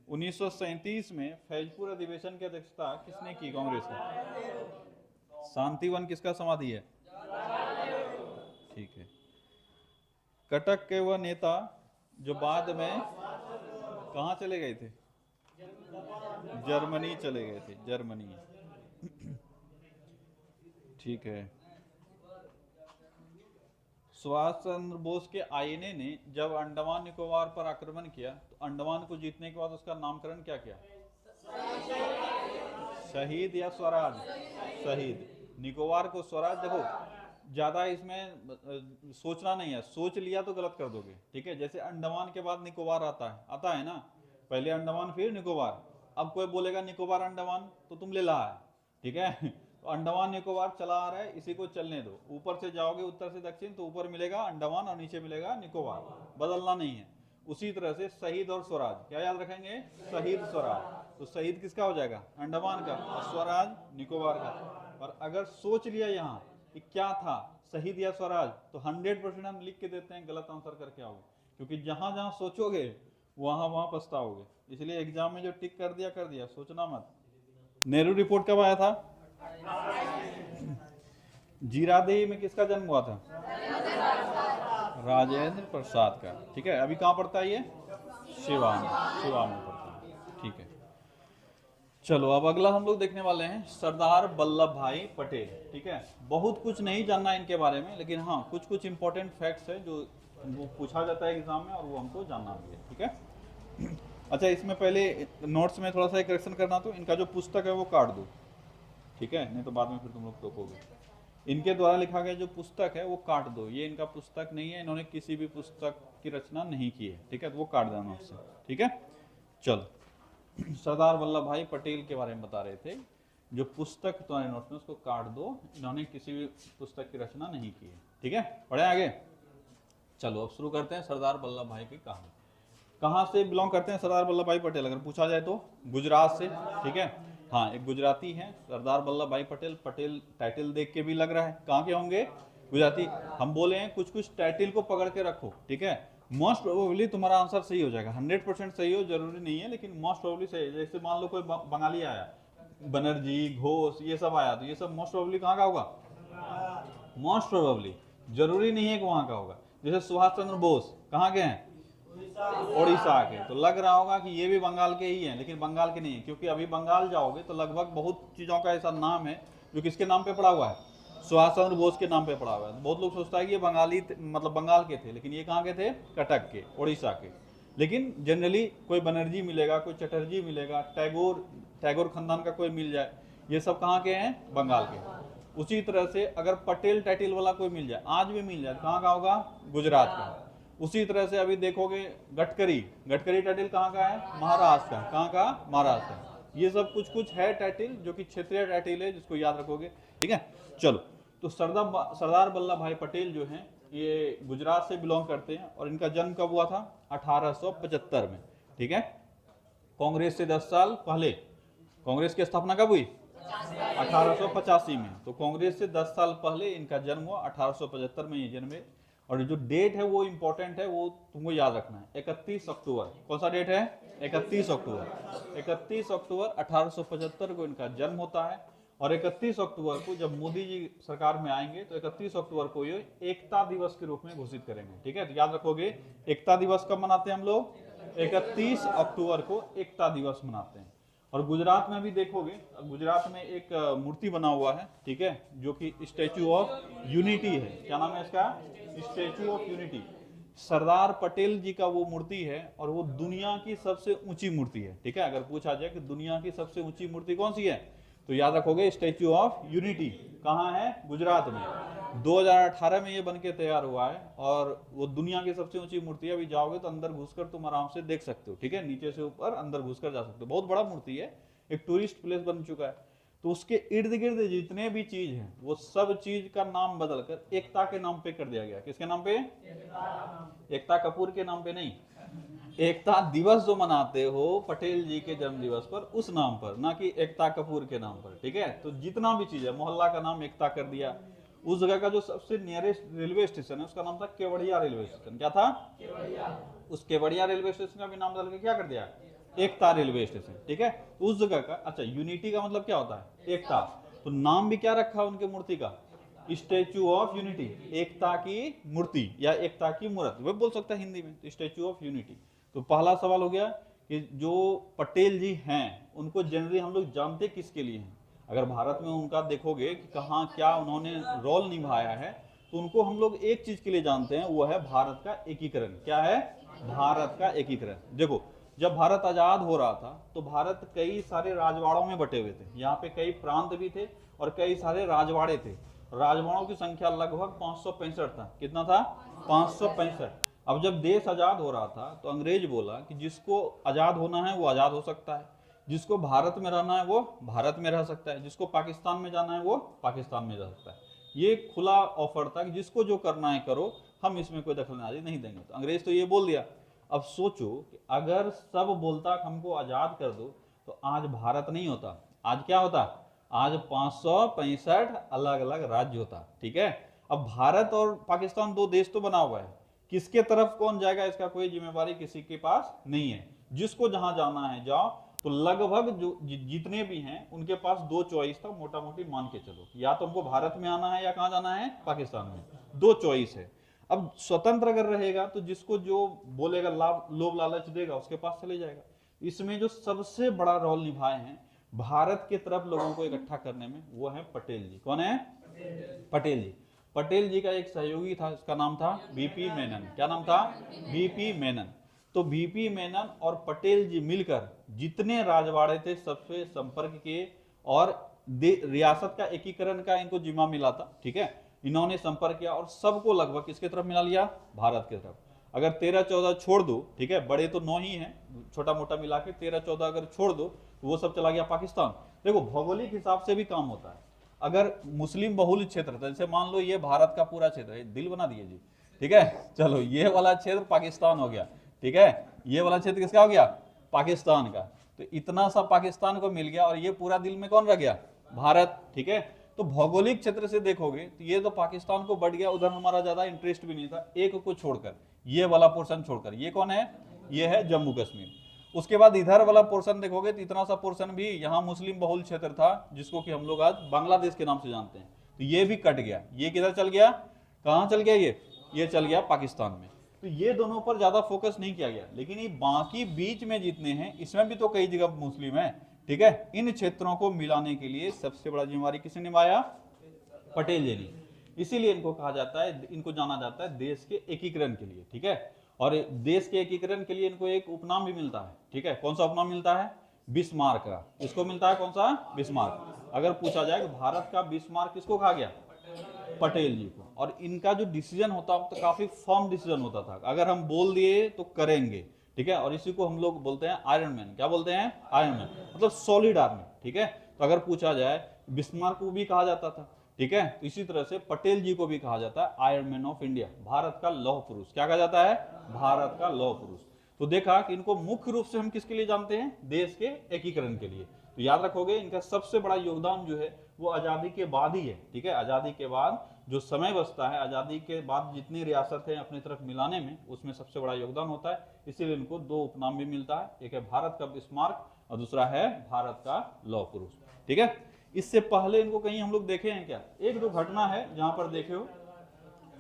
1937 में फैजपुर अधिवेशन की अध्यक्षता किसने की? कांग्रेस ने। शांतिवन किसका समाधि है? ठीक है। कटक के वह नेता जो बाद में कहाँ चले गए थे? जर्मनी चले गए थे, जर्मनी। ठीक है। सुभाष चंद्र बोस के आईएनए ने जब अंडमान निकोबार पर आक्रमण किया तो अंडमान को जीतने के बाद उसका नामकरण क्या किया? शहीद या स्वराज? शहीद। निकोबार को स्वराज। देखो ज्यादा इसमें सोचना नहीं है, सोच लिया तो गलत कर दोगे। ठीक है, जैसे अंडमान के बाद निकोबार आता है ना, पहले अंडमान फिर निकोबार। अब कोई बोलेगा निकोबार अंडमान तो तुम ले ला है। ठीक है, तो अंडमान निकोबार चला आ रहा है, इसी को चलने दो। ऊपर से जाओगे उत्तर से दक्षिण तो ऊपर मिलेगा अंडमान और नीचे मिलेगा निकोबार, बदलना नहीं है। उसी तरह से शहीद और स्वराज क्या याद रखेंगे? शहीद स्वराज। तो शहीद किसका हो जाएगा? अंडमान का, और स्वराज निकोबार का। और अगर सोच लिया यहाँ कि क्या था, शहीद या स्वराज, तो 100% हम लिख के देते हैं गलत आंसर करके आओगे, क्योंकि जहां जहां सोचोगे वहां वहां पछताओगे। इसलिए एग्जाम में जो टिक कर दिया, सोचना मत। नेहरू रिपोर्ट कब आया था? जीरादेही में किसका जन्म हुआ था? राजेंद्र प्रसाद का। ठीक है, अभी कहाँ पड़ता है ये? सिवान में पड़ता है। ठीक है, चलो अब अगला हम लोग देखने वाले हैं सरदार वल्लभ भाई पटेल। ठीक है, बहुत कुछ नहीं जानना इनके बारे में, लेकिन हाँ कुछ इंपॉर्टेंट फैक्ट्स है जो वो पूछा जाता है एग्जाम में और वो हमको जानना भी है। ठीक है, अच्छा इसमें पहले नोट्स में थोड़ा सा करेक्शन करना, तो इनका जो पुस्तक है वो काट दो। ठीक है, नहीं तो बाद में फिर तुम लोग टोकोगे। इनके द्वारा लिखा गया जो पुस्तक है वो काट दो, ये इनका पुस्तक नहीं है, इन्होंने किसी भी पुस्तक की रचना नहीं की है। ठीक है, तो वो काट देना उससे। ठीक है, चलो सरदार वल्लभ भाई पटेल के बारे में बता रहे थे। जो पुस्तक तुम्हारे नोट्स में उसको काट दो, इन्होंने किसी भी पुस्तक की रचना नहीं की है। ठीक है, पढ़े आगे। चलो अब शुरू करते हैं सरदार वल्लभ भाई की कहानी। कहाँ से बिलोंग करते हैं सरदार वल्लभ भाई पटेल? अगर पूछा जाए तो गुजरात से। ठीक है, हाँ एक गुजराती हैं सरदार वल्लभ भाई पटेल। पटेल टाइटल देख के भी लग रहा है कहाँ के होंगे? गुजराती। हम बोले हैं कुछ टाइटल को पकड़ के रखो। ठीक है, मोस्ट प्रोबेबली तुम्हारा आंसर सही हो जाएगा। 100% सही हो जरूरी नहीं है, लेकिन मोस्ट प्रोबेबली सही है। जैसे मान लो कोई बंगाली आया, बनर्जी, घोष, ये सब आया, तो ये सब मोस्ट प्रोबेबली कहाँ का होगा? मोस्ट प्रोबेबली, जरूरी नहीं है कि वहां का होगा। जैसे सुभाष चंद्र बोस कहाँ के हैं? ओडिशा के। तो लग रहा होगा कि ये भी बंगाल के ही हैं, लेकिन बंगाल के नहीं है, क्योंकि अभी बंगाल जाओगे तो लगभग बहुत चीजों का ऐसा नाम है जो किसके नाम पे पड़ा हुआ है? सुभाष चंद्र बोस के नाम पे पड़ा हुआ है। बहुत लोग सोचता है कि ये बंगाली मतलब बंगाल के थे, लेकिन ये कहाँ के थे? कटक के, ओडिशा के। लेकिन जनरली कोई बनर्जी मिलेगा, कोई चटर्जी मिलेगा, टैगोर खानदान का कोई मिल जाए, ये सब कहाँ के हैं? बंगाल के। उसी तरह से अगर पटेल टाइटल वाला कोई मिल जाए, आज भी मिल जाए, कहाँ का होगा? गुजरात का। उसी तरह से अभी देखोगे गडकरी टाइटल कहाँ का है? महाराष्ट्र का। कहाँ का? महाराष्ट्र का। ये सब कुछ है टाइटल जो कि क्षेत्रीय टाइटल है, जिसको याद रखोगे। ठीक है, चलो तो सरदार वल्लभ भाई पटेल जो हैं ये गुजरात से बिलोंग करते हैं, और इनका जन्म कब हुआ था? 1875 में। ठीक है, कांग्रेस से 10 साल पहले। कांग्रेस की स्थापना कब हुई? 1885 में। तो कांग्रेस से 10 साल पहले इनका जन्म हुआ, 1875 में ये जन्मे। और जो डेट है वो इंपॉर्टेंट है, वो तुमको याद रखना है, 31 अक्टूबर। कौन सा डेट है? 31 अक्टूबर। 31 अक्टूबर 1875 को इनका जन्म होता है। और 31 अक्टूबर को जब मोदी जी सरकार में आएंगे तो 31 अक्टूबर को ये एकता दिवस के रूप में घोषित करेंगे। ठीक है, तो याद रखोगे एकता दिवस कब मनाते हैं हम लोग? 31 अक्टूबर को एकता दिवस मनाते हैं। और गुजरात में भी देखोगे, गुजरात में एक मूर्ति बना हुआ है। ठीक है, जो कि स्टैचू ऑफ यूनिटी है। क्या नाम है इसका? Statue of Unity. Sardar Patel ji का वो मूर्ति है, और वो दुनिया की सबसे ऊंची मूर्ति है। ठीक है, अगर पूछा जाए कि दुनिया की सबसे ऊंची मूर्ति कौन सी है, तो याद रखोगे स्टैचू ऑफ यूनिटी। कहाँ है? गुजरात में। 2018 में ये बन के तैयार हुआ है, और वो दुनिया की सबसे ऊंची मूर्ति है। अभी जाओगे तो अंदर घुसकर तुम आराम से देख सकते हो। ठीक है, नीचे से ऊपर अंदर घुसकर जा सकते हो। बहुत बड़ा मूर्ति है, एक टूरिस्ट प्लेस बन चुका है। तो उसके इर्द गिर्द जितने भी चीज हैं वो सब चीज का नाम बदलकर एकता के नाम पे कर दिया गया। किसके नाम पे? एकता कपूर के नाम पे नहीं। एकता दिवस जो मनाते हो पटेल जी के जन्म दिवस पर, उस नाम पर, ना कि एकता कपूर के नाम पर। ठीक है, तो जितना भी चीज है, मोहल्ला का नाम एकता कर दिया। उस जगह का जो सबसे नियरेस्ट रेलवे स्टेशन है उसका नाम था केवड़िया रेलवे स्टेशन। क्या था? केवड़िया। उस केवड़िया रेलवे स्टेशन का भी नाम बदल के क्या कर दिया? एकता रेलवे स्टेशन, ठीक है। उस जगह का, अच्छा यूनिटी का मतलब क्या होता है, एकता, तो नाम भी क्या रखा उनके मूर्ति का, स्टेच्यू ऑफ यूनिटी, एकता की मूर्ति या एकता की मूर्त, वह बोल सकता है हिंदी में, स्टेच्यू ऑफ यूनिटी। तो पहला सवाल हो गया कि जो पटेल जी हैं उनको जनरली हम लोग जानते किसके लिए हैं। अगर भारत में उनका देखोगे कि कहाँ क्या उन्होंने रोल निभाया है, तो उनको हम लोग एक चीज के लिए जानते हैं, वो है भारत का एकीकरण। क्या है, भारत का एकीकरण। देखो जब भारत आजाद हो रहा था तो भारत कई सारे राजवाड़ों में बटे हुए थे, यहाँ पे कई प्रांत भी थे और कई सारे राजवाड़े थे। राजवाड़ों की संख्या लगभग 565 था। कितना था, 565। अब जब देश आजाद हो रहा था तो अंग्रेज बोला कि जिसको आजाद होना है वो आजाद हो सकता है, जिसको भारत में रहना है वो भारत में रह सकता है, जिसको पाकिस्तान में जाना है वो पाकिस्तान में जा सकता है। ये खुला ऑफर था कि जिसको जो करना है करो, हम इसमें कोई दखलंदाजी नहीं देंगे। तो अंग्रेज तो ये बोल दिया। अब सोचो कि अगर सब बोलता कि हमको आजाद कर दो तो आज भारत नहीं होता, आज क्या होता, आज 565 अलग अलग राज्य होता, ठीक है। अब भारत और पाकिस्तान दो देश तो बना हुआ है, किसके तरफ कौन जाएगा इसका कोई जिम्मेवारी किसी के पास नहीं है। जिसको जहां जाना है जाओ। तो लगभग जो जितने भी हैं उनके पास दो चॉइस था, मोटा मोटी मान के चलो, या तो हमको भारत में आना है या कहां जाना है, पाकिस्तान में, दो चॉइस है। अब स्वतंत्र अगर रहेगा तो जिसको जो बोलेगा, लोभ लालच देगा, उसके पास चले जाएगा। इसमें जो सबसे बड़ा रोल निभाए हैं भारत के तरफ लोगों को इकट्ठा करने में, वो है पटेल जी। कौन है, पटेल जी। पटेल जी का एक सहयोगी था, उसका नाम था बीपी मेनन। क्या नाम था, बीपी मेनन। तो बीपी मेनन और पटेल जी मिलकर जितने राजवाड़े थे सबसे संपर्क किए और रियासत का एकीकरण का इनको जिम्मा मिला था, ठीक है। इन्होंने संपर्क किया और सबको लगभग किसके तरफ मिला लिया, भारत की तरफ। अगर 13-14 छोड़ दो, ठीक है, बड़े तो 9 ही हैं, छोटा मोटा मिला के 13-14 अगर छोड़ दो तो वो सब चला गया पाकिस्तान। देखो भौगोलिक हिसाब से भी काम होता है। अगर मुस्लिम बहुल क्षेत्र था, जैसे मान लो ये भारत का पूरा क्षेत्र है, दिल बना दिए जी, ठीक है, चलो ये वाला क्षेत्र पाकिस्तान हो गया, ठीक है, ये वाला क्षेत्र किसका हो गया, पाकिस्तान का। तो इतना सा पाकिस्तान को मिल गया और ये पूरा दिल में कौन रह गया, भारत, ठीक है। तो भौगोलिक क्षेत्र से देखोगे तो ये तो पाकिस्तान को बढ़ गया, उधर हमारा ज्यादा इंटरेस्ट भी नहीं था, एक को छोड़कर, ये वाला पोर्शन छोड़कर। ये कौन है, ये है जम्मू कश्मीर। उसके बाद इधर वाला पोर्शन देखोगे तो इतना सा पोर्शन भी यहाँ मुस्लिम बहुल क्षेत्र था, जिसको कि हम लोग आज बांग्लादेश के नाम से जानते हैं। तो ये भी कट गया, ये किधर चल गया, कहाँ चल गया, ये चल गया पाकिस्तान में। तो ये दोनों पर ज्यादा फोकस नहीं किया गया, लेकिन ये बाकी बीच में जितने हैं इसमें भी तो कई जगह मुस्लिम है, ठीक है। इन क्षेत्रों को मिलाने के लिए सबसे बड़ा जिम्मेवारी किसने निभाया, पटेल जी ने। इसीलिए इनको कहा जाता है, इनको जाना जाता है देश के एकीकरण के लिए, ठीक है। और देश के एकीकरण के लिए इनको एक उपनाम भी मिलता है, ठीक है। कौन सा उपनाम मिलता है, बिस्मार्क का। इसको मिलता है कौन सा, बिस्मार्क। अगर पूछा जाए कि भारत का बिस्मार्क किसको कहा गया, पटेल जी को। और इनका जो डिसीजन होता तो काफी फर्म डिसीजन होता था, अगर हम बोल दिए तो करेंगे, ठीक है। और इसी को हम लोग बोलते हैं आयरन मैन। क्या बोलते हैं, आयरन मैन, मतलब सॉलिड आर्मी, ठीक है। तो अगर पूछा जाए, बिस्मार्क को भी कहा जाता था, ठीक है। तो इसी तरह से पटेल जी को भी कहा जाता है iron man of India, Bharat का लौह पुरुष। क्या कहा जाता है, भारत का लौह पुरुष। तो देखा कि इनको मुख्य रूप से हम किसके लिए जानते हैं, देश के एकीकरण के लिए। तो याद रखोगे इनका सबसे बड़ा योगदान जो है वो आजादी के बाद ही है, ठीक है। आजादी के बाद जो समय बचता है, आजादी के बाद जितनी रियासत है अपनी तरफ मिलाने में, उसमें सबसे बड़ा योगदान होता है। इसीलिए इनको दो उपनाम भी मिलता है, एक है भारत का बिस्मार्क और दूसरा है भारत का लौह पुरुष, ठीक है। इससे पहले इनको कहीं हम लोग देखे हैं क्या, एक दो घटना है जहां पर देखे हो,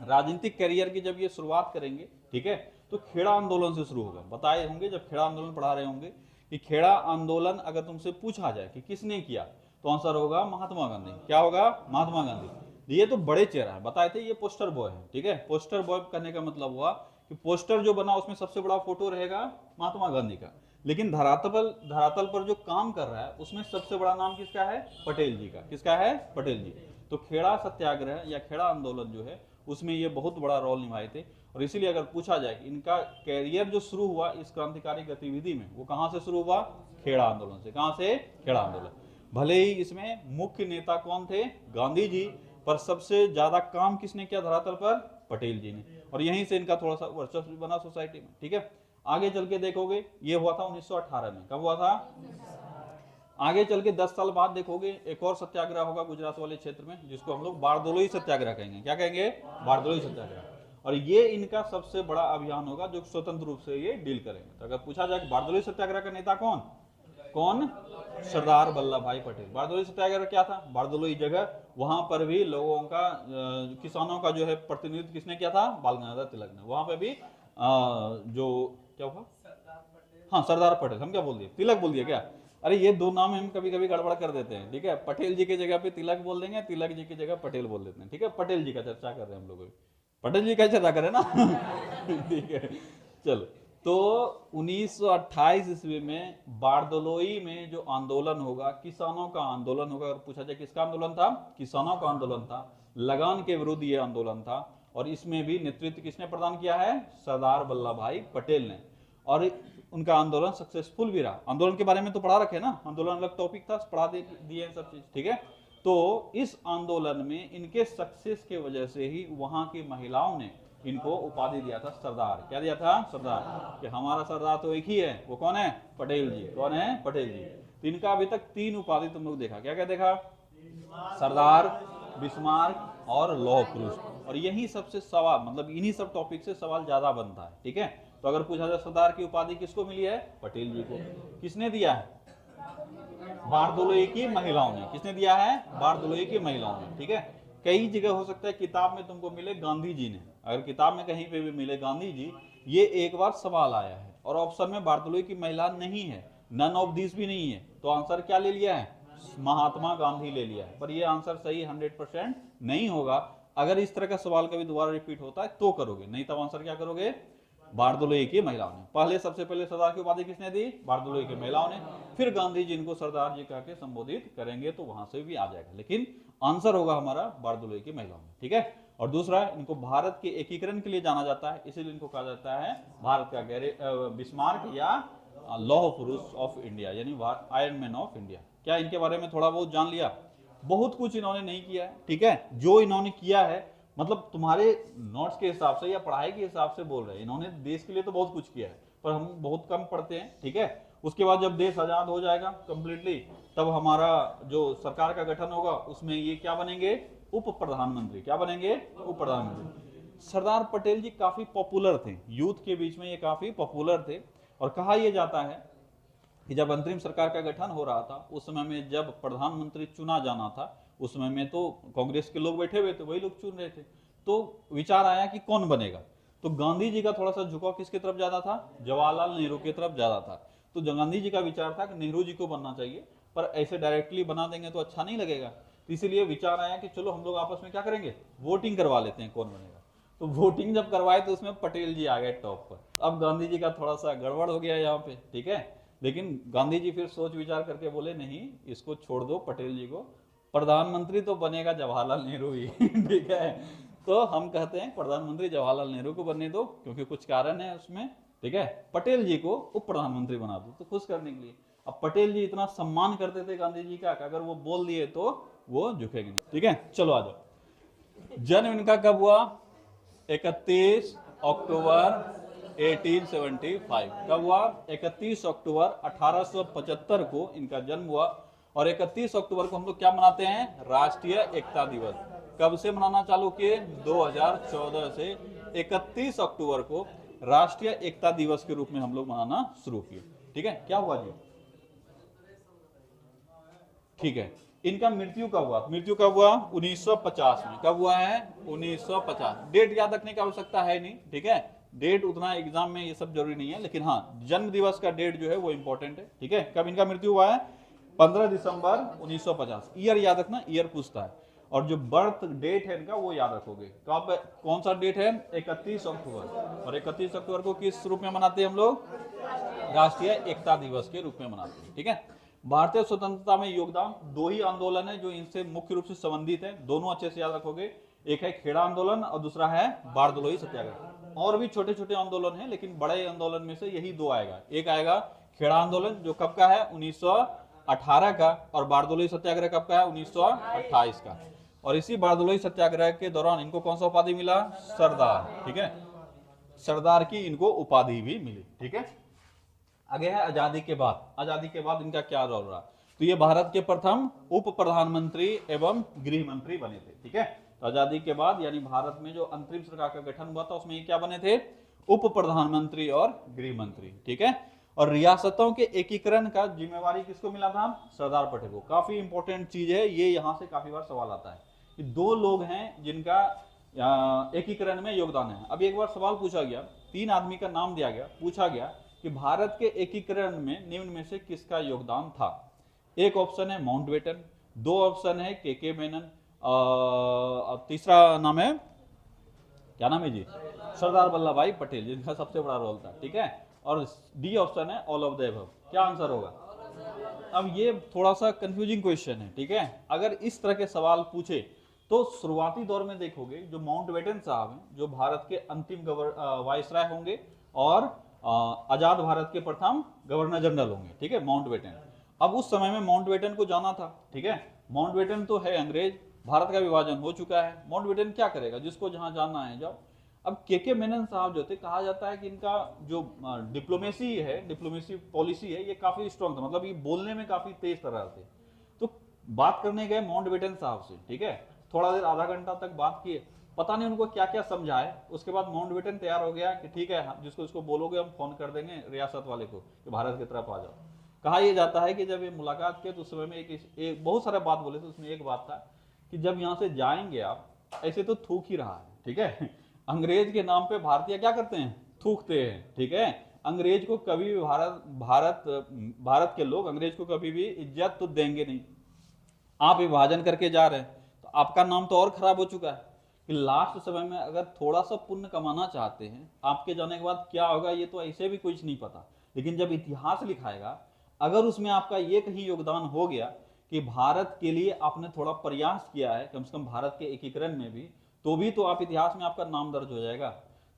राजनीतिक करियर की जब ये शुरुआत करेंगे, ठीक है, तो खेड़ा आंदोलन से शुरू होगा। बताए होंगे जब खेड़ा आंदोलन पढ़ा रहे होंगे कि खेड़ा आंदोलन अगर तुमसे पूछा जाए कि किसने किया, तो आंसर होगा महात्मा गांधी। क्या होगा, महात्मा गांधी। ये तो बड़े चेहरा है, बताए थे ये पोस्टर बॉय है, ठीक है। पोस्टर बॉय करने का मतलब हुआ कि पोस्टर जो बना उसमें सबसे बड़ा फोटो रहेगा महात्मा गांधी का, लेकिन धरातल पर जो काम कर रहा है उसमें सबसे बड़ा नाम किसका है, पटेल जी का। किसका है, पटेल जी। तो खेड़ा सत्याग्रह या खेड़ा आंदोलन जो है उसमें ये बहुत बड़ा रोल निभाए थे। और इसीलिए अगर पूछा जाए कि इनका कैरियर जो शुरू हुआ इस क्रांतिकारी गतिविधि में, वो कहां से शुरू हुआ, खेड़ा आंदोलन से। कहां से, खेड़ा आंदोलन। भले ही इसमें मुख्य नेता कौन थे, गांधी जी, पर सबसे ज्यादा काम किसने किया धरातल पर, पटेल जी ने। और यहीं से इनका थोड़ा सा वर्चस्व बना सोसाइटी में, ठीक है। आगे चल के देखोगे ये हुआ था 1918 में। कब हुआ था, आगे चल के 10 साल बाद देखोगे एक और सत्याग्रह होगा गुजरात वाले क्षेत्र में, जिसको हम लोग बारदोलोई सत्याग्रह कहेंगे। क्या कहेंगे, बारदोलोई सत्याग्रह। और ये इनका सबसे बड़ा अभियान होगा जो स्वतंत्र रूप से ये डील करेंगे। तो अगर पूछा जाए बारदोली सत्याग्रह का नेता कौन कौन, सरदार वल्लभ भाई पटेल। बारदोली सत्याग्रह क्या था, बारदोली जगह, वहां पर भी लोगों का किसानों का जो है प्रतिनिधित्व किसने किया था, बाल गंगाधर तिलक ने। वहां पे भी जो क्या हुआ, हाँ सरदार पटेल, हम क्या बोल दिए, तिलक बोल दिया क्या, अरे ये दो नाम हम कभी कभी गड़बड़ कर देते हैं, ठीक है। पटेल जी की जगह पे तिलक बोल देंगे, तिलक जी की जगह पटेल बोल देते हैं, ठीक है। पटेल जी का चर्चा कर रहे हैं हम लोग, पटेल जी का चर्चा करें ना ठीक है। चलो, तो 1928 ईस्वी में बारदोलोई में जो आंदोलन होगा, किसानों का आंदोलन होगा। अगर पूछा जाए किसका आंदोलन था, किसानों का आंदोलन था, लगान के विरुद्ध ये आंदोलन था। और इसमें भी नेतृत्व किसने प्रदान किया है, सरदार वल्लभ भाई पटेल ने। और उनका आंदोलन सक्सेसफुल भी रहा। आंदोलन के बारे में तो पढ़ा रखे ना, आंदोलन अलग टॉपिक था, पढ़ा दिए सब चीज, ठीक है। तो इस आंदोलन में इनके सक्सेस के वजह से ही वहां की महिलाओं ने इनको उपाधि दिया था सरदार। क्या दिया था, सरदार, कि हमारा सरदार तो एक ही है, वो कौन है, पटेल जी। कौन है, पटेल जी। तो इनका अभी तक 3 उपाधि तुम लोग देखा, क्या क्या देखा, सरदार, बिस्मार्क और लौह पुरुष। और यही सबसे सवाल, मतलब इन्हीं सब टॉपिक से सवाल ज्यादा बनता है, ठीक है। तो अगर पूछा जाए सरदार की उपाधि किसको मिली है, पटेल जी को। किसने दिया है, बारदोलोई की महिलाओं ने। किसने दिया है, बारदोलोई की महिलाओं ने, ठीक है। कई जगह हो सकता है किताब में तुमको मिले गांधी जी ने, अगर किताब में कहीं पे भी मिले गांधी जी, ये एक बार सवाल आया है और ऑप्शन में बारदोलोई की महिला नहीं है, नन ऑफ दिस भी नहीं है, तो आंसर क्या ले लिया है, महात्मा गांधी ले लिया है। पर ये आंसर सही 100% नहीं होगा। अगर इस तरह का सवाल कभी दोबारा रिपीट होता है तो करोगे, नहीं तब आंसर क्या करोगे, बारदोलोई की महिलाओं ने। पहले सबसे पहले सरदार की उपाधि किसने दी, बारदोलोई की महिलाओं ने। फिर गांधी जी इनको सरदार जी कह के संबोधित करेंगे तो वहां से भी आ जाएगा, लेकिन आंसर होगा हमारा बारदोलोई की महिलाओं ने, ठीक है। और दूसरा, इनको भारत के एकीकरण के लिए जाना जाता है, इसीलिए इनको कहा जाता है भारत का बिस्मार्क या लौह पुरुष ऑफ इंडिया, यानी आयरन मैन ऑफ इंडिया। क्या इनके बारे में थोड़ा बहुत जान लिया, बहुत कुछ इन्होंने नहीं किया है, ठीक है। जो इन्होंने किया है, मतलब तुम्हारे नोट्स के हिसाब से या पढ़ाई के हिसाब से बोल रहे हैं, इन्होंने देश के लिए तो बहुत कुछ किया है, पर हम बहुत कम पढ़ते हैं, ठीक है। उसके बाद जब देश आजाद हो जाएगा कंप्लीटली, तब हमारा जो सरकार का गठन होगा उसमें ये क्या बनेंगे, उप प्रधानमंत्री। क्या बनेंगे, उप प्रधानमंत्री। सरदार पटेल जी काफी पॉपुलर थे, यूथ के बीच में ये काफी पॉपुलर थे। और कहा यह जाता है कि जब अंतरिम सरकार का गठन हो रहा था, उस समय में जब प्रधानमंत्री चुना जाना था, उस समय में तो कांग्रेस के लोग बैठे हुए थे, वही लोग चुन रहे थे। तो विचार आया कि कौन बनेगा, तो गांधी जी का थोड़ा सा झुकाव किसकी तरफ ज्यादा था, जवाहरलाल नेहरू की तरफ ज्यादा था। तो गांधी जी का विचार था कि नेहरू जी को बनना चाहिए, पर ऐसे डायरेक्टली बना देंगे तो अच्छा नहीं लगेगा। तो इसीलिए विचार आया कि चलो हम लोग आपस में क्या करेंगे, वोटिंग करवा लेते हैं कौन बनेगा। तो वोटिंग जब करवाए तो उसमें पटेल जी आ गए टॉप पर। अब गांधी जी का थोड़ा सा गड़बड़ हो गया यहाँ पे, ठीक है। लेकिन गांधी जी फिर सोच विचार करके बोले नहीं, इसको छोड़ दो पटेल जी को, प्रधानमंत्री तो बनेगा जवाहरलाल नेहरू ही ठीक है। तो हम कहते हैं प्रधानमंत्री जवाहरलाल नेहरू को बनने दो, क्योंकि कुछ कारण है उसमें, ठीक है। पटेल जी को उप प्रधानमंत्री बना दो, तो खुश करने के लिए। अब पटेल जी इतना सम्मान करते थे गांधी जी का, अगर वो बोल दिए तो वो झुकेंगे नहीं, ठीक है। चलो आ जाओ। जन्म इनका कब हुआ, 31 अक्टूबर 1875। कब हुआ, 31 अक्टूबर 1875 को इनका जन्म हुआ। और 31 अक्टूबर को हम लोग क्या मनाते हैं, राष्ट्रीय एकता दिवस। कब से मनाना चालू किए, 2014 से 31 अक्टूबर को राष्ट्रीय एकता दिवस के रूप में हम लोग मनाना शुरू किए, ठीक है। क्या हुआ जी, ठीक है। इनका मृत्यु कब हुआ, मृत्यु कब हुआ, 1950 में। कब हुआ है, 1950। डेट याद रखने की आवश्यकता है नहीं, ठीक है। डेट उतना एग्जाम में ये सब जरूरी नहीं है, लेकिन हाँ जन्म दिवस का डेट जो है वो इंपॉर्टेंट है, ठीक है। कब इनका मृत्यु हुआ है, 15 दिसंबर 1950। ईयर याद रखना, ईयर पूछता है। और जो बर्थ डेट है इनका वो याद रखोगे। कब, कौन सा डेट है, 31 अक्टूबर। और 31 अक्टूबर को किस रूप में मनाते हैं हम लोग, राष्ट्रीय एकता दिवस के रूप में मनाते हैं, ठीक है। भारतीय स्वतंत्रता में योगदान, 2 ही आंदोलन है जो इनसे मुख्य रूप से संबंधित है, दोनों अच्छे से याद रखोगे। एक है खेड़ा आंदोलन और दूसरा है बारदोलोई सत्याग्रह। और भी छोटे छोटे आंदोलन है, लेकिन बड़े आंदोलन में से यही 2 आएगा। एक आएगा खेड़ा आंदोलन जो कब का है, 1918 का, और बारदोलोई सत्याग्रह कब का है, 1928 का। और इसी बारदोलोई सत्याग्रह के दौरान इनको कौन सा उपाधि मिला, सरदार, ठीक है। सरदार की इनको उपाधि भी मिली, ठीक है। आगे है आजादी के बाद। आजादी के बाद इनका क्या रोल रहा, तो ये भारत के प्रथम उप प्रधानमंत्री एवं गृह मंत्री बने थे, ठीक है। तो आजादी के बाद यानी भारत में जो अंतरिम सरकार का गठन हुआ था उसमें ये क्या बने थे, उप प्रधानमंत्री और गृह मंत्री, ठीक है। और रियासतों के एकीकरण का जिम्मेवारी किसको मिला था, सरदार पटेल को। काफी इंपॉर्टेंट चीज है ये, यहां से काफी बार सवाल आता है कि दो लोग हैं जिनका एकीकरण में योगदान है। अब एक बार सवाल पूछा गया, 3 आदमी का नाम दिया गया, पूछा गया कि भारत के एकीकरण में निम्न में से किसका योगदान था। एक ऑप्शन है माउंटबेटन, 2 ऑप्शन है के मेनन, तीसरा नाम है, क्या नाम है जी, सरदार वल्लभ भाई पटेल, जिनका सबसे बड़ा रोल था, ठीक है। और डी ऑप्शन है ऑल ऑफ द अबव। क्या आंसर होगा। अब ये थोड़ा सा कंफ्यूजिंग क्वेश्चन है, ठीक है। अगर इस तरह के सवाल पूछे तो शुरुआती दौर में देखोगे जो माउंटबेटन साहब हैं, जो भारत के अंतिम वायसराय होंगे और आजाद भारत के प्रथम गवर्नर जनरल होंगे, ठीक है, माउंटबेटन। अब उस समय में माउंटबेटन को जाना था, ठीक है। माउंटबेटन तो है अंग्रेज, भारत का विभाजन हो चुका है, माउंटबेटन क्या करेगा, जिसको जहां जाना है जाओ। अब के मेनन साहब जो थे, कहा जाता है कि इनका जो डिप्लोमेसी है, डिप्लोमेसी पॉलिसी है, ये काफी स्ट्रांग था, मतलब ये बोलने में काफी तेज तरह थे। तो बात करने गए माउंटबेटन साहब से, ठीक है, थोड़ा देर आधा घंटा तक बात किए, पता नहीं उनको क्या क्या समझाए। उसके बाद माउंटबेटन तैयार हो गया कि ठीक है, जिसको इसको बोलोगे हम फोन कर देंगे रियासत वाले को कि भारत की तरफ आ जाओ। कहा यह जाता है कि जब ये मुलाकात किया तो उस समय में एक बहुत सारा बात बोले थे, उसमें एक बात था कि जब यहाँ से जाएंगे आप, ऐसे तो थूक ही रहा है, ठीक है, अंग्रेज के नाम पे भारतीय क्या करते हैं, थूकते हैं, ठीक है। अंग्रेज को कभी भी भारत के लोग अंग्रेज को कभी भी इज्जत तो देंगे नहीं। आप विभाजन करके जा रहे हैं तो आपका नाम तो और खराब हो चुका है कि लास्ट समय में अगर थोड़ा सा पुण्य कमाना चाहते हैं, आपके जाने के बाद क्या होगा ये तो ऐसे भी कुछ नहीं पता। लेकिन जब इतिहास लिखाएगा, अगर उसमें आपका ये कहीं योगदान हो गया कि भारत के लिए आपने थोड़ा प्रयास किया है, कम से कम भारत के एकीकरण में भी, तो भी तो आप इतिहास में आपका नाम दर्ज हो जाएगा।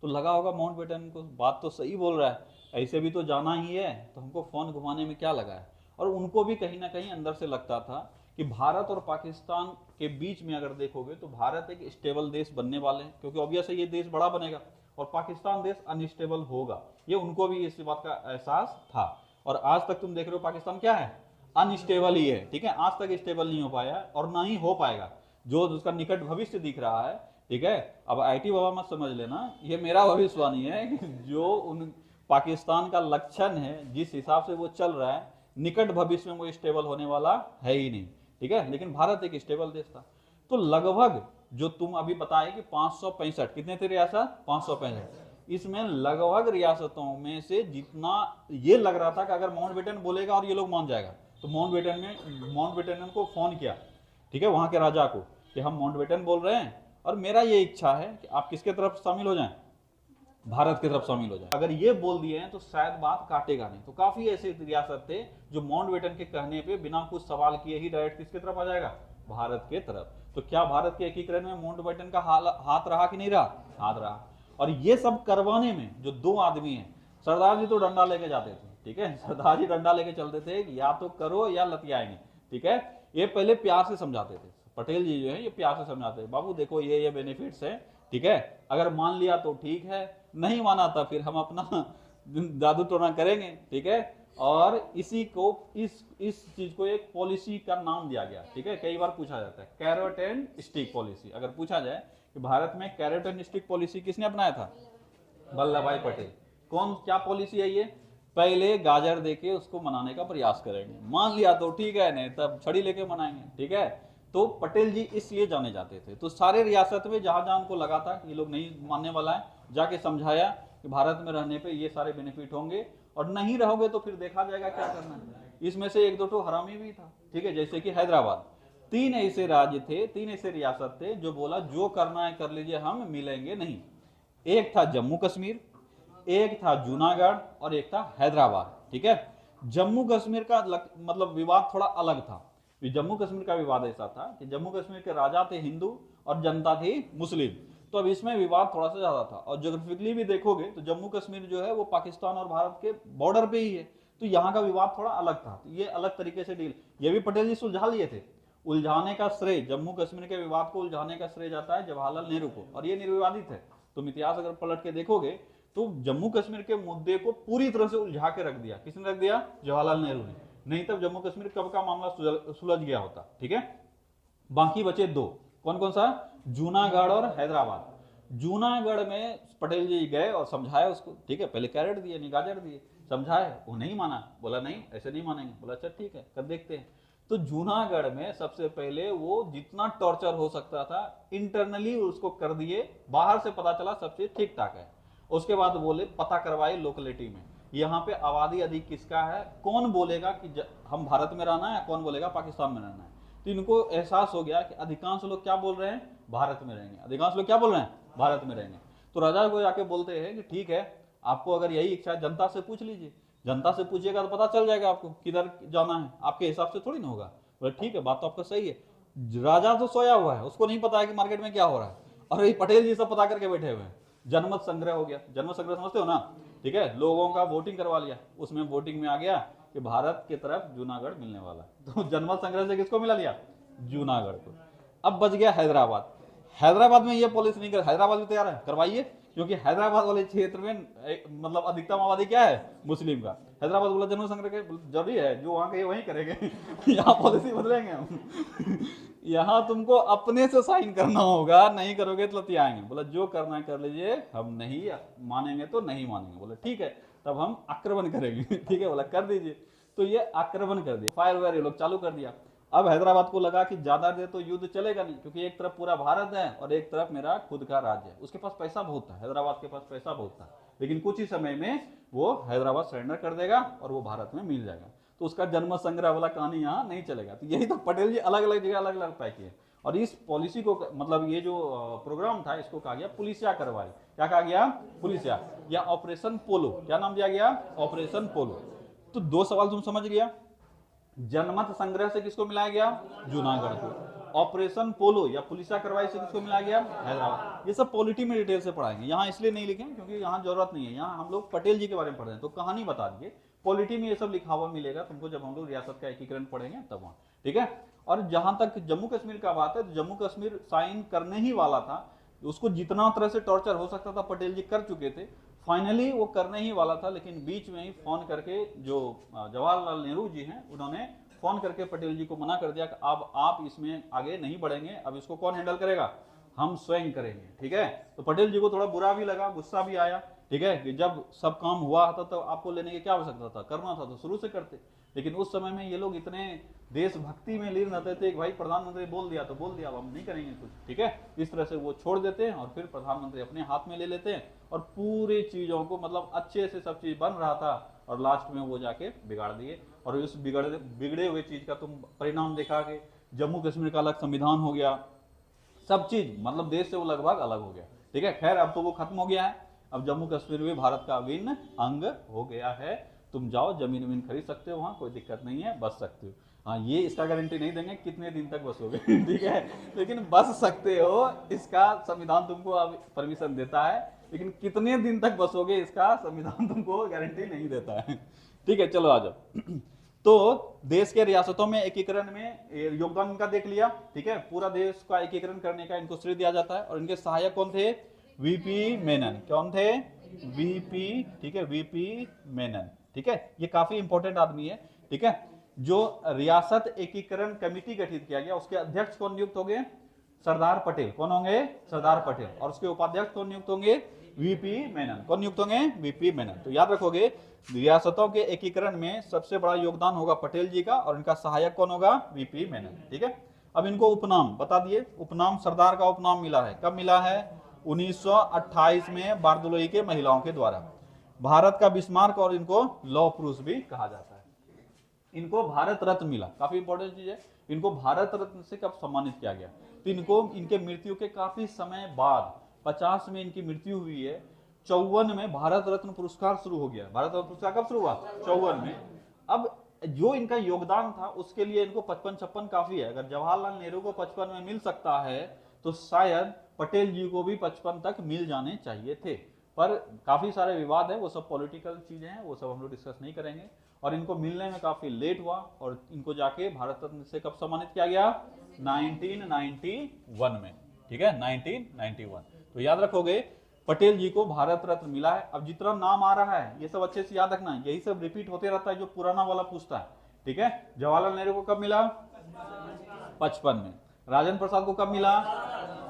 तो लगा होगा माउंटबेटन को बात तो सही बोल रहा है, ऐसे भी तो जाना ही है, तो हमको फोन घुमाने में क्या लगा है। और उनको भी कहीं ना कहीं अंदर से लगता था कि भारत और पाकिस्तान के बीच में अगर देखोगे तो भारत एक स्टेबल देश बनने वाले हैं, क्योंकि ऑब्वियस है ये देश बड़ा बनेगा और पाकिस्तान देश अनस्टेबल होगा, ये उनको भी इस बात का एहसास था। और आज तक तुम देख रहे हो पाकिस्तान क्या है, अनस्टेबल ही है, ठीक है, आज तक स्टेबल नहीं हो पाया और ना ही हो पाएगा। जो उसका निकट भविष्य दिख रहा है, ठीक है। अब आईटी बाबा मत समझ लेना, ये मेरा भविष्यवाणी है कि जो उन पाकिस्तान का लक्षण है, जिस हिसाब से वो चल रहा है, निकट भविष्य में वो स्टेबल होने वाला है ही नहीं, ठीक है। लेकिन भारत एक स्टेबल देश था। तो लगभग जो तुम अभी बताए कि 565 कितने थे रियासत, 565, इसमें लगभग रियासतों में से जितना ये लग रहा था कि अगर माउंटबेटन बोलेगा और ये लोग मान जाएगा, तो माउंटबेटन ने उनको फोन किया, ठीक है, वहां के राजा को, कि हम माउंटबेटन बोल रहे हैं और मेरा ये इच्छा है कि आप किसके तरफ शामिल हो जाएं, भारत की तरफ शामिल हो जाए। अगर ये बोल दिए हैं तो शायद बात काटेगा नहीं। तो काफी ऐसे रियासत थे जो माउंटबेटन के कहने पे बिना कुछ सवाल किए ही डायरेक्ट किसके तरफ आ जाएगा, भारत के तरफ। तो क्या भारत के एकीकरण में माउंटबेटन का हाथ रहा कि नहीं रहा, हाथ रहा। और ये सब करवाने में जो 2 आदमी हैं, सरदार जी तो डंडा लेके जाते थे, ठीक है, सरदार जी डंडा लेके चलते थे, या तो करो या लतियाएंगे, ठीक है। ये पहले प्यार से समझाते थे, पटेल जी जो है ये प्यार से समझाते हैं, बाबू देखो ये बेनिफिट्स है, ठीक है, अगर मान लिया तो ठीक है, नहीं माना था फिर हम अपना जादू टोना करेंगे, ठीक है। और इसी को इस चीज को एक पॉलिसी का नाम दिया गया, ठीक है। कई बार पूछा जाता है कैरेट एंड स्टिक पॉलिसी। अगर पूछा जाए कि भारत में कैरेट एंड स्टिक पॉलिसी किसने अपनाया था, वल्लभ भाई पटेल। कौन, क्या पॉलिसी है ये, पहले गाजर देके उसको मनाने का प्रयास करेंगे, मान लिया तो ठीक है, नहीं तब छड़ी लेके मनाएंगे, ठीक है। तो पटेल जी इसलिए जाने जाते थे। तो सारे रियासत में जहां जहां उनको लगा था कि ये लोग नहीं मानने वाला है, जाके समझाया कि भारत में रहने पे ये सारे बेनिफिट होंगे और नहीं रहोगे तो फिर देखा जाएगा क्या करना है। इसमें से 1-2 तो हरामी भी था, ठीक है, जैसे कि हैदराबाद। 3 ऐसे राज्य थे, 3 ऐसे रियासत थे जो बोला जो करना है कर लीजिए, हम मिलेंगे नहीं। एक था जम्मू कश्मीर, एक था जूनागढ़ और एक था हैदराबाद, ठीक है। जम्मू कश्मीर का मतलब विवाद थोड़ा अलग था। जम्मू कश्मीर का विवाद ऐसा था कि जम्मू कश्मीर के राजा थे हिंदू और जनता थी मुस्लिम, तो अब इसमें विवाद थोड़ा सा ज्यादा था। और ज्योग्राफिकली भी देखोगे तो जम्मू कश्मीर जो है वो पाकिस्तान और भारत के बॉर्डर पे ही है, तो यहाँ का विवाद थोड़ा अलग था। तो ये अलग तरीके से डील, ये भी पटेल जी सुलझा लिए थे। उलझाने का श्रेय, जम्मू कश्मीर के विवाद को उलझाने का श्रेय जाता है जवाहरलाल नेहरू को, और ये निर्विवादित है। तुम इतिहास अगर पलट के देखोगे तो जम्मू कश्मीर के मुद्दे को पूरी तरह से उलझा के रख दिया, किसने रख दिया, जवाहरलाल नेहरू ने। नहीं तब जम्मू कश्मीर कब का मामला सुलझ गया होता, ठीक है। बाकी बचे 2, कौन कौन सा? जूनागढ़ और हैदराबाद। जूनागढ़ में पटेल जी गए और समझाया उसको, ठीक है, पहले कैरेट दिए, निगाजर दिए, समझाए, वो नहीं माना, बोला नहीं ऐसे नहीं मानेंगे, बोला अच्छा ठीक है कर देखते हैं। तो जूनागढ़ में सबसे पहले वो जितना टॉर्चर हो सकता था इंटरनली उसको कर दिए, बाहर से पता चला सब चीज ठीक ठाक है। उसके बाद बोले पता करवाए लोकेलिटी में, यहाँ पे आबादी अधिक किसका है, कौन बोलेगा कि हम भारत में रहना है, कौन बोलेगा पाकिस्तान में रहना है। तो इनको एहसास हो गया कि अधिकांश लोग क्या बोल रहे हैं, भारत में रहेंगे, अधिकांश लोग क्या बोल रहे हैं, भारत में रहेंगे। तो राजा को जाके बोलते हैं कि ठीक है, आपको अगर यही इच्छा है जनता से पूछ लीजिए, जनता से पूछिएगा तो पता चल जाएगा आपको किधर जाना है, आपके हिसाब से थोड़ी ना होगा। बोले ठीक है, बात तो आपका सही है। राजा तो सोया हुआ है, उसको नहीं पता है कि मार्केट में क्या हो रहा है, और ये पटेल जी सब पता करके बैठे हुए हैं। जनमत संग्रह हो गया, जनमत संग्रह समझते हो ना, ठीक है, लोगों का वोटिंग करवा लिया, उसमें वोटिंग में आ गया कि भारत की तरफ जूनागढ़ मिलने वाला, तो जनमत संग्रह से किसको मिला लिया, जूनागढ़ को। अब बच गया हैदराबाद। हैदराबाद में ये पॉलिसी नहीं कर, हैदराबाद भी तैयार है करवाइए, क्योंकि हैदराबाद वाले क्षेत्र में मतलब अधिकतम आबादी क्या है, मुस्लिम का। हैदराबाद बोला जनमत संग्रह के जरूरी है, जो वहां के वहीं करेंगे यहाँ पॉलिसी बदलेंगे हम यहाँ तुमको अपने से साइन करना होगा, नहीं करोगे तो लतियाएंगे। बोला जो करना है कर लीजिए, हम नहीं मानेंगे तो नहीं मानेंगे। बोला ठीक है, तब हम आक्रमण करेंगे ठीक है, बोला कर दीजिए। तो ये आक्रमण कर दिया, फायर वायर ये लोग चालू कर दिया। अब हैदराबाद को लगा कि ज्यादा देर तो युद्ध चलेगा नहीं, क्योंकि एक तरफ पूरा भारत है और एक तरफ मेरा खुद का राज्य है। उसके पास पैसा बहुत था, हैदराबाद के पास पैसा बहुत था, लेकिन कुछ ही समय में वो हैदराबाद सरेंडर कर देगा और वो भारत में मिल जाएगा। तो उसका जन्म संग्रह वाला कहानी यहाँ नहीं चलेगा। तो यही तो पटेल जी अलग अलग जगह अलग अलग तय किए, और इस पॉलिसी को मतलब ये जो प्रोग्राम था इसको कहा गया पुलिसिया कार्रवाई। क्या कहा गया, पुलिसिया, या ऑपरेशन पोलो। क्या नाम दिया गया, ऑपरेशन पोलो। तो दो सवाल तुम समझ गया, जनमत संग्रह से किसको मिलाया गया, जूनागढ़ को। ऑपरेशन पोलो या पुलिसिया कार्रवाई से किसको मिलाया गया, हैदराबाद। ये सब पॉलिटी में डिटेल से पढ़ाएंगे, यहाँ इसलिए नहीं लिखें क्योंकि यहाँ जरूरत नहीं है, यहाँ हम लोग पटेल जी के बारे में पढ़ रहे हैं तो कहानी बता दिए। पॉलिटी में ये सब लिखा हुआ मिलेगा तुमको जब हम लोग रियासत का एकीकरण पढ़ेंगे तब वहाँ, ठीक है। और जहां तक जम्मू कश्मीर का बात है, तो जम्मू कश्मीर साइन करने ही वाला था, उसको जितना तरह से टॉर्चर हो सकता था पटेल जी कर चुके थे। फाइनली वो करने ही वाला था, लेकिन बीच में ही फोन करके जो जवाहरलाल नेहरू जी हैं उन्होंने फोन करके पटेल जी को मना कर दिया कि अब आप इसमें आगे नहीं बढ़ेंगे, अब इसको कौन हैंडल करेगा, हम स्वयं करेंगे, ठीक है। तो पटेल जी को थोड़ा बुरा भी लगा, गुस्सा भी आया, ठीक है, कि जब सब काम हुआ था तो आपको लेने की क्या आवश्यकता था, करना था तो शुरू से करते। लेकिन उस समय में ये लोग इतने देशभक्ति में लीन रहते थे कि भाई प्रधानमंत्री बोल दिया तो बोल दिया, अब हम नहीं करेंगे कुछ, ठीक है। इस तरह से वो छोड़ देते हैं और फिर प्रधानमंत्री अपने हाथ में ले लेते हैं और पूरी चीजों को मतलब अच्छे से सब चीज बन रहा था और लास्ट में वो जाके बिगाड़ दिए। और उस बिगड़े हुए चीज का तुम परिणाम देखा कि जम्मू कश्मीर का अलग संविधान हो गया, सब चीज मतलब देश से वो लगभग अलग हो गया, ठीक है। खैर अब तो वो खत्म हो गया है, अब जम्मू कश्मीर भी भारत का अभिन्न अंग हो गया है। तुम जाओ जमीन वमीन खरीद सकते हो, वहां कोई दिक्कत नहीं है, बस सकते हो। हाँ, ये इसका गारंटी नहीं देंगे कितने दिन तक बसोगे ठीक है, लेकिन बस सकते हो, इसका संविधान तुमको अब परमिशन देता है, लेकिन कितने दिन तक बसोगे इसका संविधान तुमको गारंटी नहीं देता है, ठीक है। चलो आ जाओ तो देश के रियासतों में एकीकरण में योगदान इनका देख लिया, ठीक है। पूरा देश का एकीकरण करने का इनको श्रेय दिया जाता है। और इनके सहायक कौन थे, वीपी मेनन। कौन थे, वीपी, ठीक है, वीपी मेनन, ठीक है। ये काफी इंपॉर्टेंट आदमी है, ठीक है। जो रियासत एकीकरण कमेटी गठित किया गया उसके अध्यक्ष कौन नियुक्त होंगे, सरदार पटेल। कौन होंगे, सरदार पटेल। और उसके उपाध्यक्ष कौन नियुक्त होंगे, वीपी मेनन। कौन नियुक्त होंगे, वीपी मेनन। तो याद रखोगे रियासतों के एकीकरण में सबसे बड़ा योगदान होगा पटेल जी का और इनका सहायक कौन होगा, वीपी मेनन, ठीक है। अब इनको उपनाम बता दिए, उपनाम सरदार का उपनाम मिला है, कब मिला है, 1928 में बारदोलोई के महिलाओं के द्वारा। भारत का बिस्मार्क और इनको लौह पुरुष भी कहा जाता है। इनको भारत रत्न मिला, काफी इंपॉर्टेंट चीज है। इनको भारत रत्न से कब सम्मानित किया गया, तो इनको इनके मृत्यु के काफी समय बाद 50 में इनकी मृत्यु हुई है, 54 में भारत रत्न पुरस्कार शुरू हो गया। भारत रत्न पुरस्कार कब शुरू हुआ, 54 में। अब जो इनका योगदान था उसके लिए इनको 55-56 काफी है। अगर जवाहरलाल नेहरू को 55 में मिल सकता है तो शायद पटेल जी को भी 55 तक मिल जाने चाहिए थे। पर काफी सारे विवाद है, वो सब पॉलिटिकल चीजें हैं, वो सब हम लोग डिस्कस नहीं करेंगे। और इनको मिलने में काफी लेट हुआ और इनको जाके भारत रत्न से कब सम्मानित किया गया, 1991 में, ठीक है, 1991। तो याद रखोगे पटेल जी को भारत रत्न मिला है। अब जितना नाम आ रहा है ये सब अच्छे से याद रखना, यही सब रिपीट होते रहता है जो पुराना वाला पूछता है, ठीक है। जवाहरलाल नेहरू को कब मिला, 55 में। राजेंद्र प्रसाद को कब मिला?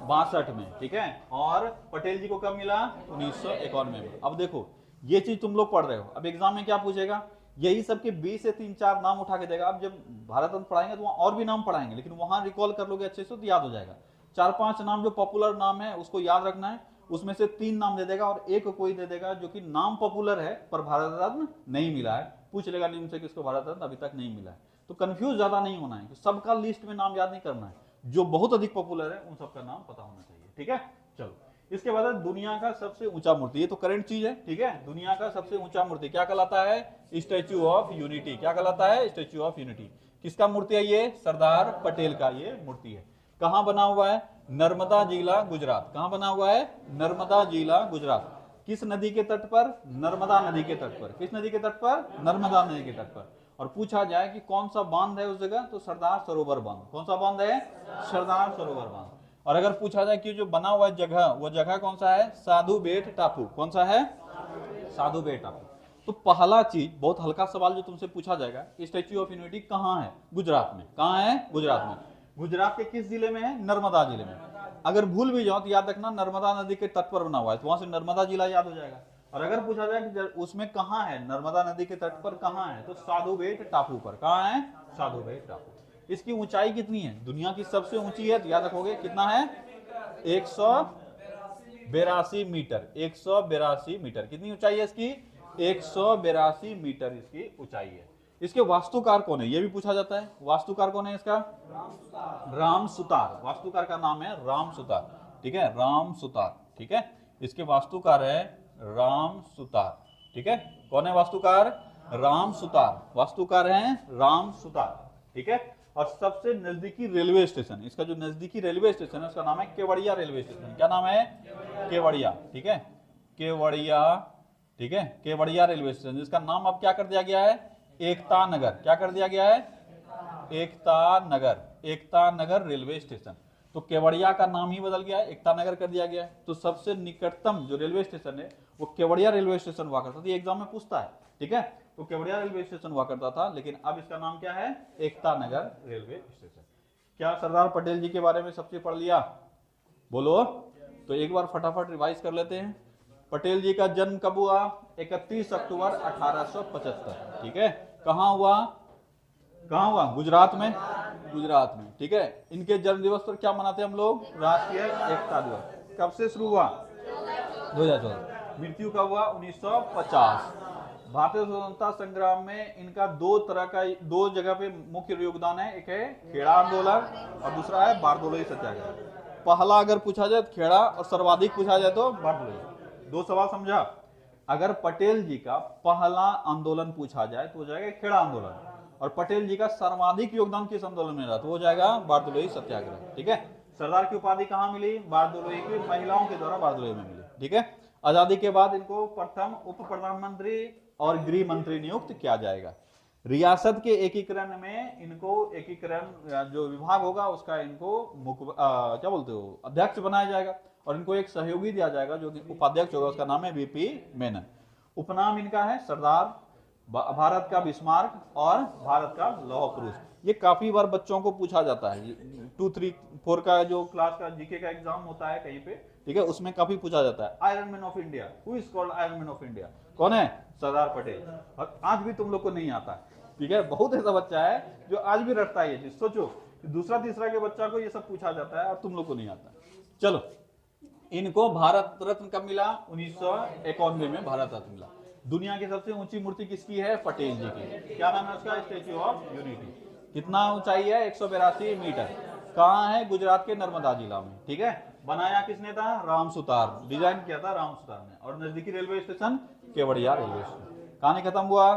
62 में, ठीक है। और पटेल जी को कब मिला? 1991 में। अब देखो ये चीज तुम लोग पढ़ रहे हो, अब एग्जाम में क्या पूछेगा, यही सब के 20 से 3-4 नाम उठा के देगा। अब जब भारत रत्न पढ़ाएंगे तो वहां और भी नाम पढ़ाएंगे, लेकिन वहां रिकॉल कर लोगे अच्छे से तो याद हो जाएगा। 4-5 नाम जो पॉपुलर नाम है उसको याद रखना है, उसमें से 3 नाम दे देगा और एक कोई दे देगा जो कि नाम पॉपुलर है पर भारत रत्न नहीं मिला है। पूछ लेगा निम्न से किसको भारत रत्न अभी तक नहीं मिला है। तो कंफ्यूज ज्यादा नहीं होना है, सबका लिस्ट में नाम याद नहीं करना है, जो बहुत अधिक पॉपुलर है उन सबका नाम पता होना चाहिए, ठीक है। चलो इसके बाद दुनिया का सबसे ऊंचा मूर्ति, ये तो करंट चीज है, ठीक है। दुनिया का सबसे ऊंचा मूर्ति क्या कहलाता है? Statue of unity. क्या कहलाता है? Statue of unity. किसका मूर्ति है ये? सरदार पटेल का ये मूर्ति है। कहां बना हुआ है? नर्मदा जिला गुजरात। कहां बना हुआ है? नर्मदा जिला गुजरात। किस नदी के तट पर? नर्मदा नदी के तट पर। किस नदी के तट पर? नर्मदा नदी के तट पर। और पूछा जाए कि कौन सा बांध है उस जगह, तो सरदार सरोवर बांध। कौन सा बांध है? सरदार सरोवर बांध। और अगर पूछा जाए कि जो बना हुआ जगह, वो जगह कौन सा है? साधु बेट टापू। कौन सा है? साधु बेट टापू। तो पहला चीज, बहुत हल्का सवाल जो तुमसे पूछा जाएगा, स्टैच्यू ऑफ यूनिटी कहाँ है? गुजरात में। कहाँ है? गुजरात में। गुजरात के किस जिले में है? नर्मदा जिले में। अगर भूल भी जाओ तो याद रखना नर्मदा नदी के तट पर बना हुआ है, तो वहां से नर्मदा जिला याद हो जाएगा। और अगर पूछा जाए कि उसमें कहाँ है, नर्मदा नदी के तट पर कहाँ है, तो साधु बेट टापू पर। कहाँ है? साधु बेट टापू। इसकी ऊंचाई कितनी है? दुनिया की सबसे ऊंची है, तो याद रखोगे कितना है? 182 मीटर। 182 मीटर। कितनी ऊंचाई है इसकी? 182 मीटर इसकी ऊंचाई है। इसके वास्तुकार कौन है ये भी पूछा जाता है। वास्तुकार कौन है इसका? राम सुतार। वास्तुकार का नाम है राम सुतार, ठीक है। राम सुतार, ठीक है। इसके वास्तुकार है राम सुतार, ठीक है। कौन है वास्तुकार? राम सुतार। वास्तुकार है राम सुतार, ठीक है। और सबसे नजदीकी रेलवे स्टेशन, इसका जो नजदीकी रेलवे स्टेशन है उसका नाम है केवड़िया रेलवे स्टेशन। क्या नाम है? केवड़िया, ठीक है। केवड़िया, ठीक है। केवड़िया रेलवे स्टेशन, जिसका नाम अब क्या कर दिया गया है? एकता नगर। क्या कर दिया गया है? एकता नगर। Ekta Nagar railway station. तो केवड़िया का नाम ही बदल गया है, एकता नगर कर दिया गया है। तो सबसे निकटतम जो रेलवे स्टेशन है वो केवड़िया रेलवे स्टेशन हुआ करता था। ये एग्जाम में पूछता है, ठीक है। तो केवड़िया रेलवे स्टेशन हुआ करता था, लेकिन अब इसका नाम क्या है? Ekta Nagar railway station. क्या सरदार पटेल जी के बारे में सबसे पढ़ लिया? बोलो। तो एक बार फटाफट रिवाइज कर लेते हैं। पटेल जी का जन्म कब हुआ? 31 अक्टूबर 1875, ठीक है। कहाँ हुआ? कहाँ हुआ? गुजरात में। गुजरात में, ठीक है। इनके जन्म दिवस पर क्या मनाते हैं हम लोग? राष्ट्रीय एकता दिवस। कब से शुरू हुआ? 2014। मृत्यु कब हुआ? 1950। भारतीय स्वतंत्रता संग्राम में इनका दो जगह पे मुख्य योगदान है। एक है खेड़ा आंदोलन और दूसरा है बारदोली सत्याग्रह। पहला अगर पूछा जाए तो खेड़ा और सर्वाधिक पूछा जाए तो बारदोली। 2 सवाल समझा। अगर पटेल जी का पहला आंदोलन पूछा जाए तो हो जाएगा खेड़ा आंदोलन, और पटेल जी का सर्वाधिक योगदान किस आंदोलन में रहा तो हो जाएगा बारदोली सत्याग्रह, ठीक है। सरदार की उपाधि कहां मिली? बारदोली की महिलाओं के द्वारा बारदोली में मिली, ठीक है। आजादी के बाद इनको प्रथम उप प्रधानमंत्री और गृह मंत्री नियुक्त किया जाएगा। रियासत के एकीकरण में इनको एकीकरण जो विभाग होगा उसका इनको क्या बोलते हो, अध्यक्ष बनाया जाएगा, और इनको एक सहयोगी दिया जाएगा जो कि उपाध्यक्ष होगा, उसका नाम है वीपी मेनन। उपनाम इनका है सरदार, भारत का बिस्मार्क और भारत का लौह पुरुष। ये काफी बार बच्चों को पूछा जाता है। 2, 3, 4 का जो क्लास का जीके का एग्जाम होता है कहीं पे, ठीक है, उसमें काफी पूछा जाता है। Iron man of India, who is called iron man of India? कौन है? सरदार पटेल। और आज भी तुम लोग को नहीं आता, ठीक है। बहुत ऐसा बच्चा है जो आज भी रटता है ये चीज। सोचो दूसरा तीसरा के बच्चा को ये सब पूछा जाता है और तुम लोग को नहीं आता। चलो, इनको भारत रत्न कब मिला? 1991 में भारत रत्न मिला। दुनिया की सबसे ऊंची मूर्ति किसकी है? पटेल जी की। क्या नाम है उसका? Statue of unity. कितना ऊंचाई है? 182 मीटर। कहाँ है? गुजरात के नर्मदा जिला में, ठीक है। बनाया किसने था? राम सुतार। डिजाइन किया था राम सुतार ने। और नजदीकी railway station Kevadia railway station. कहानी खत्म हुआ।